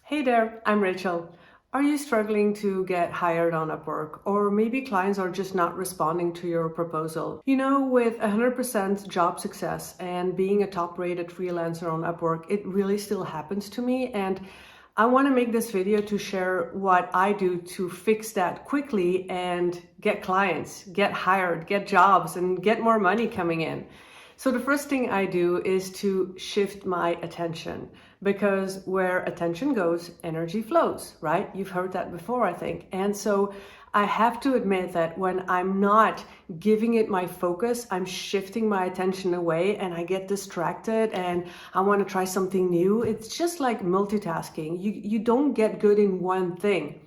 Hey there, I'm Rachel. Are you struggling to get hired on Upwork? Or maybe clients are just not responding to your proposal? You know, with 100% job success and being a top-rated freelancer on Upwork, it really still happens to me. And I want to make this video to share what I do to fix that quickly and get clients, get hired, get jobs, and get more money coming in. So the first thing I do is to shift my attention, because where attention goes, energy flows, right? You've heard that before, I think. And so I have to admit that when I'm not giving it my focus, I'm shifting my attention away and I get distracted and I want to try something new. It's just like multitasking. You don't get good in one thing.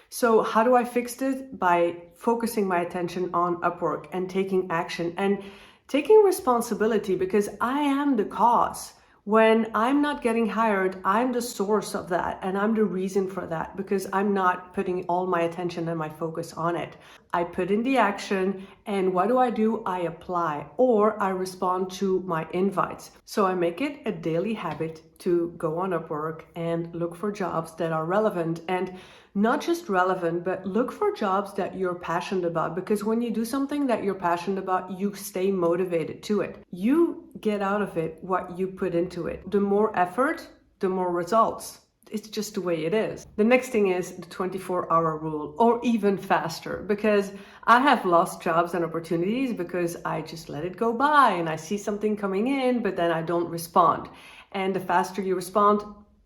So how do I fix it? By focusing my attention on Upwork and taking action and taking responsibility, because I am the cause. When I'm not getting hired, I'm the source of that and I'm the reason for that, because I'm not putting all my attention and my focus on it. I put in the action, and what do? I apply, or I respond to my invites. So I make it a daily habit to go on Upwork and look for jobs that are relevant, and not just relevant, but look for jobs that you're passionate about, because when you do something that you're passionate about, you stay motivated to it. You get out of it what you put into it. The more effort, the more results. It's just the way it is. The next thing is the 24-hour rule, or even faster, because I have lost jobs and opportunities because I just let it go by and I see something coming in, but then I don't respond. And the faster you respond,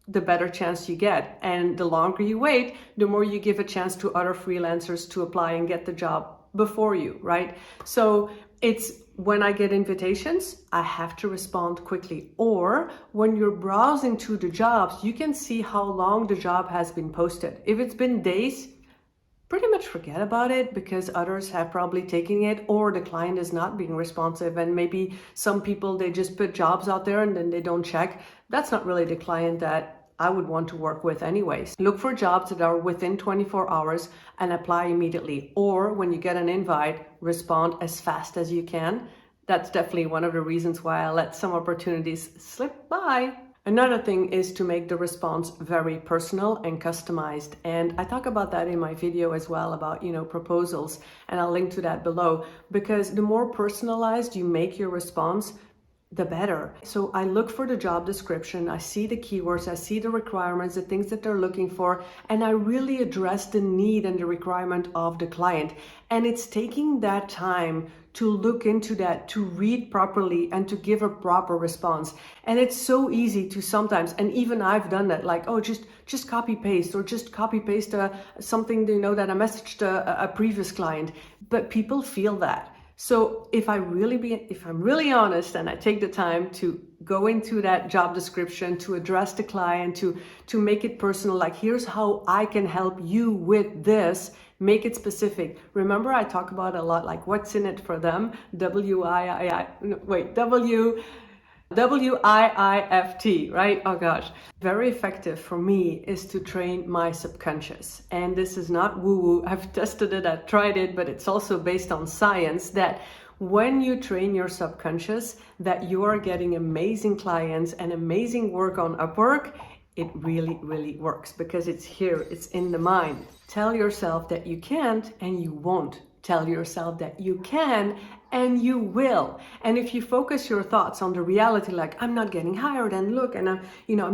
the better chance you get. And the longer you wait, the more you give a chance to other freelancers to apply and get the job before you, right? So it's when I get invitations, I have to respond quickly. Or when you're browsing to the jobs, you can see how long the job has been posted. If it's been days, pretty much forget about it, because others have probably taken it, or the client is not being responsive, and maybe some people, they just put jobs out there and then they don't check. That's not really the client that I would want to work with anyways. Look for jobs that are within 24 hours and apply immediately. Or when you get an invite, respond as fast as you can. That's definitely one of the reasons why I let some opportunities slip by. Another thing is to make the response very personal and customized. And I talk about that in my video as well about, proposals, and I'll link to that below, because the more personalized you make your response, the better. So I look for the job description, I see the keywords, I see the requirements, the things that they're looking for, and I really address the need and the requirement of the client. And it's taking that time to look into that, to read properly, and to give a proper response. And it's so easy to sometimes, and even I've done that, like, oh, just copy paste, or just copy paste something, that I messaged a previous client. But people feel that. So if I'm really honest, and I take the time to go into that job description, to address the client, to make it personal, like, here's how I can help you with this, make it specific. Remember, I talk about a lot, like, what's in it for them, WIIFT, right? Oh gosh. Very effective for me is to train my subconscious. And this is not woo-woo. I've tested it, I've tried it, but it's also based on science, that when you train your subconscious, that you are getting amazing clients and amazing work on Upwork. It really, really works, because it's here, it's in the mind. Tell yourself that you can't and you won't. Tell yourself that you can and you will. And if you focus your thoughts on the reality, like, I'm not getting hired, and look, and I'm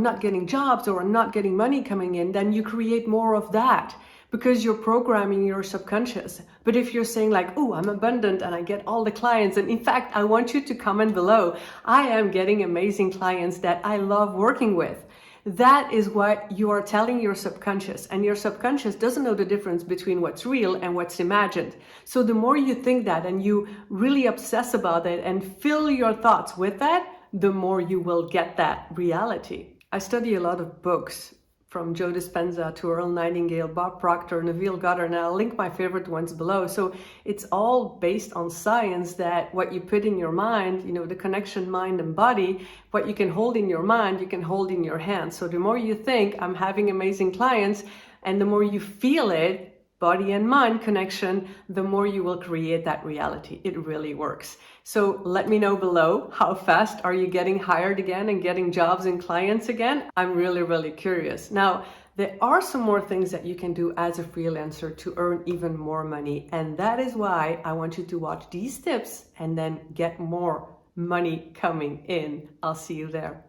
not getting jobs, or I'm not getting money coming in, then you create more of that, because you're programming your subconscious. But if you're saying, like, oh, I'm abundant and I get all the clients, and in fact, I want you to comment below, I am getting amazing clients that I love working with. That is what you are telling your subconscious, and your subconscious doesn't know the difference between what's real and what's imagined. So the more you think that and you really obsess about it and fill your thoughts with that, the more you will get that reality. I study a lot of books, from Joe Dispenza to Earl Nightingale, Bob Proctor, Neville Goddard, and I'll link my favorite ones below. So it's all based on science, that what you put in your mind, the connection mind and body, what you can hold in your mind, you can hold in your hands. So the more you think, I'm having amazing clients, and the more you feel it, body and mind connection, the more you will create that reality. It really works. So let me know below, how fast are you getting hired again and getting jobs and clients again? I'm really, really curious. Now, there are some more things that you can do as a freelancer to earn even more money. And that is why I want you to watch these tips and then get more money coming in. I'll see you there.